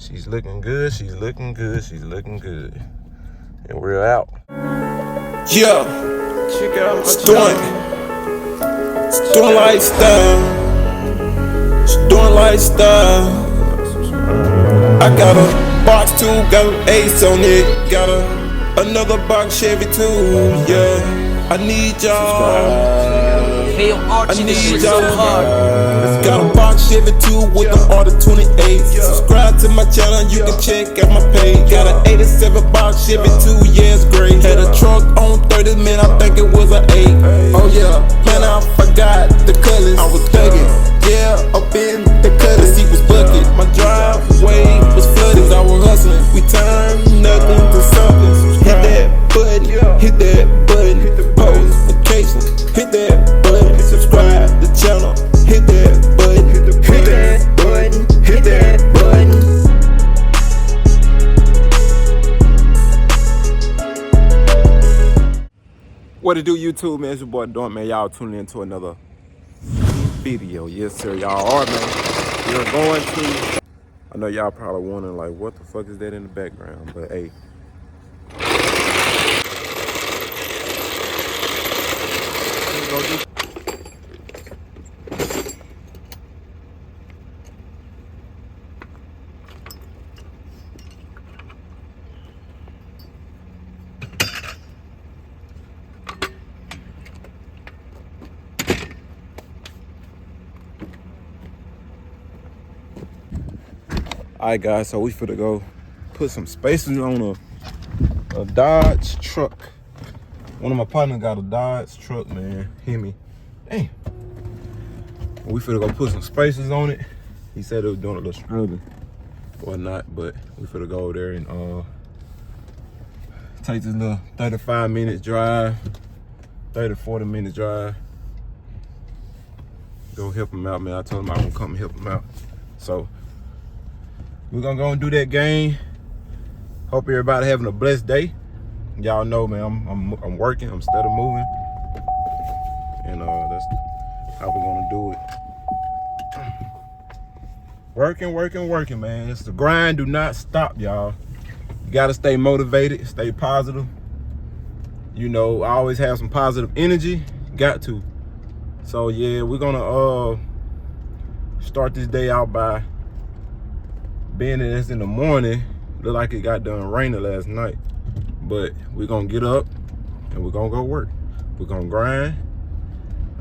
She's looking good, she's looking good, she's looking good. And we're out. Yeah, it's doing lifestyle. It's doing lifestyle. I got a box too, got an ace on it. Got another box Chevy too, yeah. I need y'all. I need y'all. Got a box Chevy 2 with the order 28. Subscribe to my channel, you can check out my page. Got an 87 box Chevy 2, yeah, it's great. Had a truck on 30, man, I think it was an 8. Oh yeah, man, I forgot the colors. I was thugging, yeah, up in the colors. He was bucket, my driveway was flooded. I was hustling, we turned nothing to something. Hit that button, hit that button. Post notification, hit that button. Subscribe the channel, hit that button, hit that button, hit that button. What it do, YouTube, man? It's your boy Doinks, man. Y'all tuning into another video. Yes, sir, y'all are, man. We're going to... I know y'all probably wondering, like, what the fuck is that in the background? But, hey. Alright, guys, so we finna go put some spacers on a Dodge truck. One of my partners got a Dodge truck, man. Hear me. Damn. We finna go put some spacers on it. He said it was doing a little struggling or not, but we finna go over there and take this little 35-minute drive, 30-40 minute drive. Go help him out, man. I told him I was gonna come and help him out. So we're gonna go and do that game. Hope everybody having a blessed day. Y'all know, man, I'm working, I'm steady moving. And that's how we're gonna do it. Working, man. It's the grind, do not stop, y'all. You gotta stay motivated, stay positive. You know, I always have some positive energy, got to. So yeah, we're gonna start this day out by being that it's in the morning. Look like it got done raining last night. But we're gonna get up and we're gonna go work. We're gonna grind.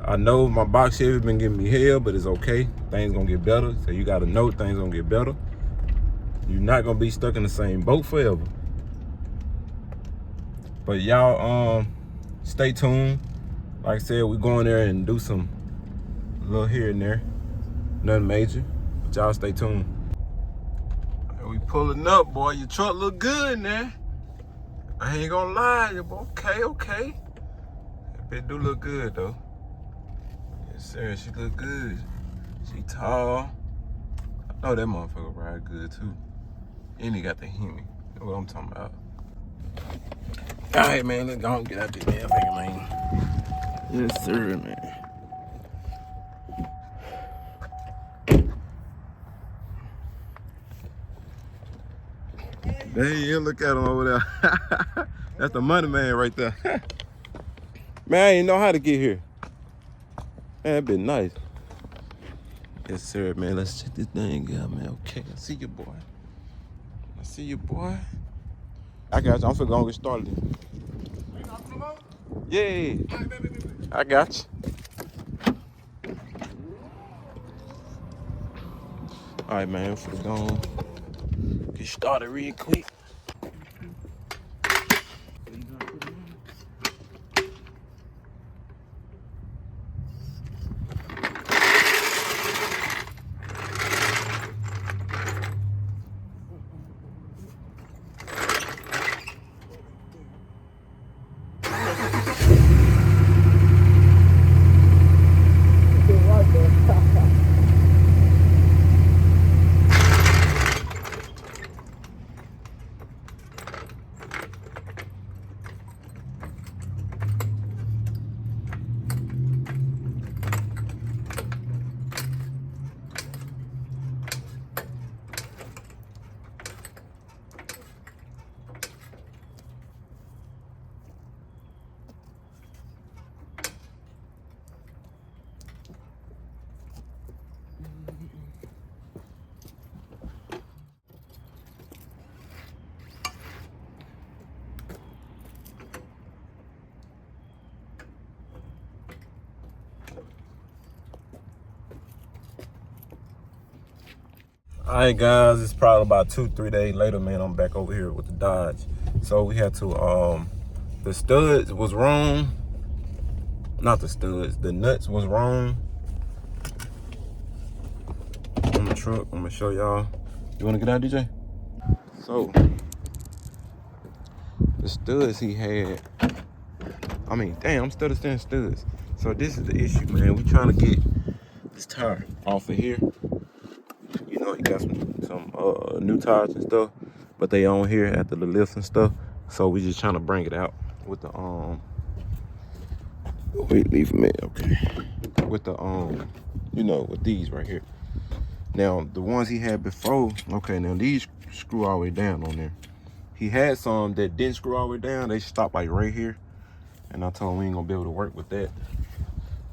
I know my box Chevy been giving me hell, but it's okay. Things gonna get better. So you gotta know things gonna get better. You're not gonna be stuck in the same boat forever. But y'all stay tuned. Like I said, we're going there and do some little here and there. Nothing major. But y'all stay tuned. We pulling up, boy. Your truck look good, man. I ain't gonna lie, you boy. Okay. It do look good, though. Yes, sir. She look good. She tall. I know that motherfucker ride good, too. And he got the Hemi. That's what I'm talking about. All right, man. Let's go and get out this damn thing, man. Yes, sir, man. Hey, look at him over there. That's the money man right there. Man, I ain't know how to get here. Man, that been nice. Yes, sir, man. Let's check this thing out, man. Okay, I see you, boy. I got you. I'm finna go get started. Yeah. I got you. All right, man. I'm finna go get started real quick. All right, guys, it's probably about 2-3 days later, man. I'm back over here with the Dodge. So we had to, the studs was wrong. Not the studs, the nuts was wrong on the truck. I'm gonna show y'all. You wanna get out, DJ? So, the studs he had, I mean, damn, I'm still saying studs. So this is the issue, man. We trying to get this tire off of here. You know, he got some new tires and stuff, but they on here after the lifts and stuff. So we just trying to bring it out with the wait, leave me, okay. With the you know, with these right here. Now the ones he had before, okay, now these screw all the way down on there. He had some that didn't screw all the way down. They stopped like right here, and I told him we ain't gonna be able to work with that.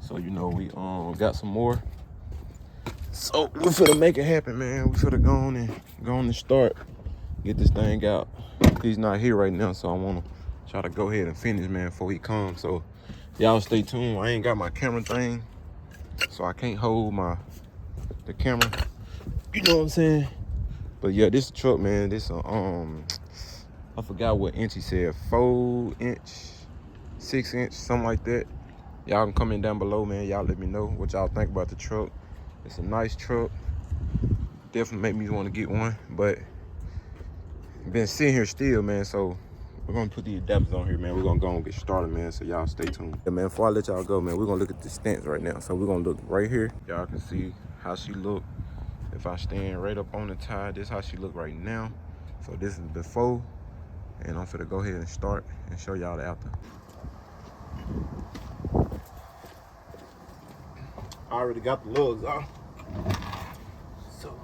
So you know, we got some more. So we finna make it happen, man. We finna go on and start, get this thing out. He's not here right now, so I wanna try to go ahead and finish, man, before he comes. So y'all stay tuned. I ain't got my camera thing, so I can't hold the camera. You know what I'm saying? But yeah, this truck, man, this I forgot what inch he said, 4 inch, 6 inch, something like that. Y'all can comment down below, man. Y'all let me know what y'all think about the truck. It's a nice truck. Definitely make me want to get one, but been sitting here still, man. So we're gonna put the adapters on here, man. We're gonna go and get started, man. So y'all stay tuned. Yeah, man, before I let y'all go, man, we're gonna look at the stance right now. So we're gonna look right here. Y'all can see how she look. If I stand right up on the tire, this is how she look right now. So this is before, and I'm finna go ahead and start and show y'all the after. I already got the lugs off. So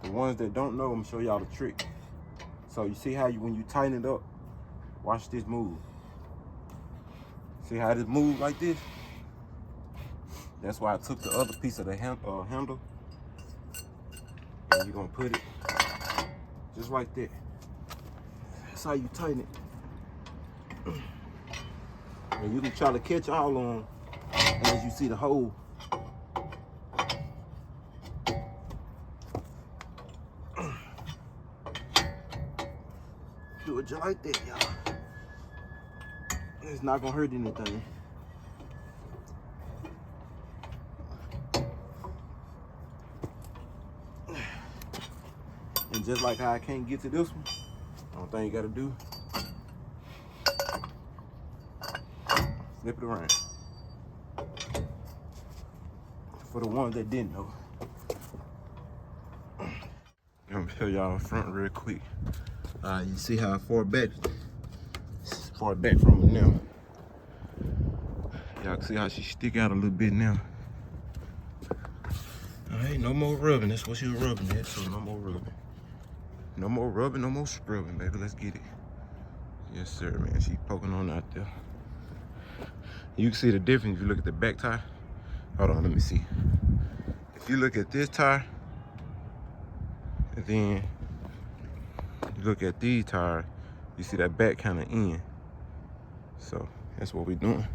The ones that don't know, I'm gonna show y'all the trick. So you see how when you tighten it up, watch this move. See how this move like this? That's why I took the other piece of the handle, and you're gonna put it just like that. That's how you tighten it. And you can try to catch all on as you see the hole. Do it just like that, y'all. It's not gonna hurt anything. And just like how I can't get to this one, only thing you gotta do, flip it around. For the ones that didn't know. I'm gonna show y'all front real quick. You see how far back from it now. Y'all can see how she stick out a little bit now. All right, no more rubbing. That's what she was rubbing at, so no more rubbing. No more rubbing, no more scrubbing, baby. Let's get it. Yes, sir, man. She poking on out there. You can see the difference if you look at the back tire. Hold on, let me see. If you look at this tire, and then you look at these tires, you see that back kind of in. So that's what we're doing.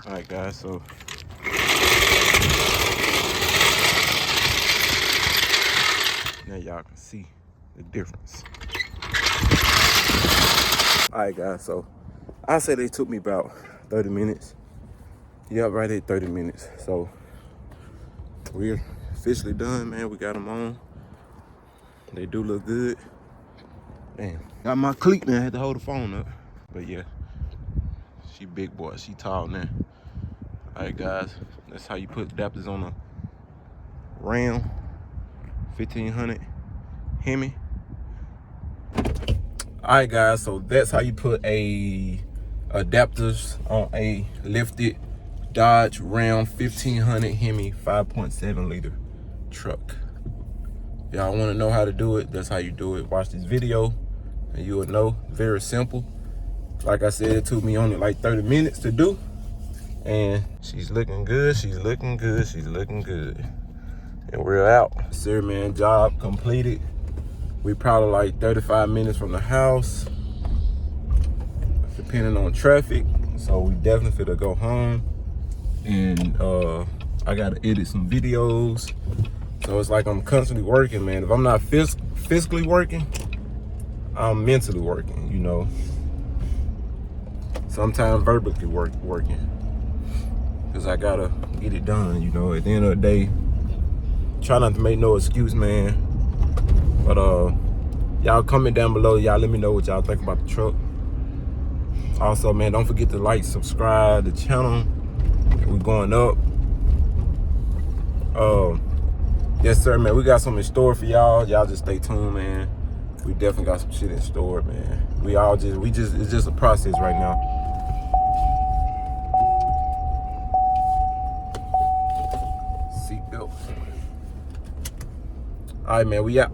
All right, guys, so now y'all can see the difference. All right, guys, so I say they took me about 30 minutes. Yep, right at 30 minutes. So we're officially done, man. We got them on. They do look good. Damn, got my cleat now. I had to hold the phone up. But yeah, she big boy. She tall now. All right, guys, that's how you put adapters on a Ram 1500 Hemi. All right, guys, so that's how you put adapters on a lifted Dodge Ram 1500 Hemi 5.7 liter truck. Y'all want to know how to do it? That's how you do it. Watch this video and you will know. Very simple. Like I said, it took me only like 30 minutes to do. And she's looking good, she's looking good, she's looking good. And we're out. Sir, man, job completed. We probably like 35 minutes from the house, depending on traffic. So we definitely finna go home. And I gotta edit some videos. So it's like I'm constantly working, man. If I'm not physically working, I'm mentally working, you know. Sometimes verbally working. Cause I gotta get it done, you know. At the end of the day, try not to make no excuse, man. But y'all comment down below. Y'all let me know what y'all think about the truck. Also, man, don't forget to like, subscribe the channel. We're going up. Yes, sir, man. We got something in store for y'all. Y'all just stay tuned, man. We definitely got some shit in store, man. It's just a process right now. Seatbelt. All right, man, we out.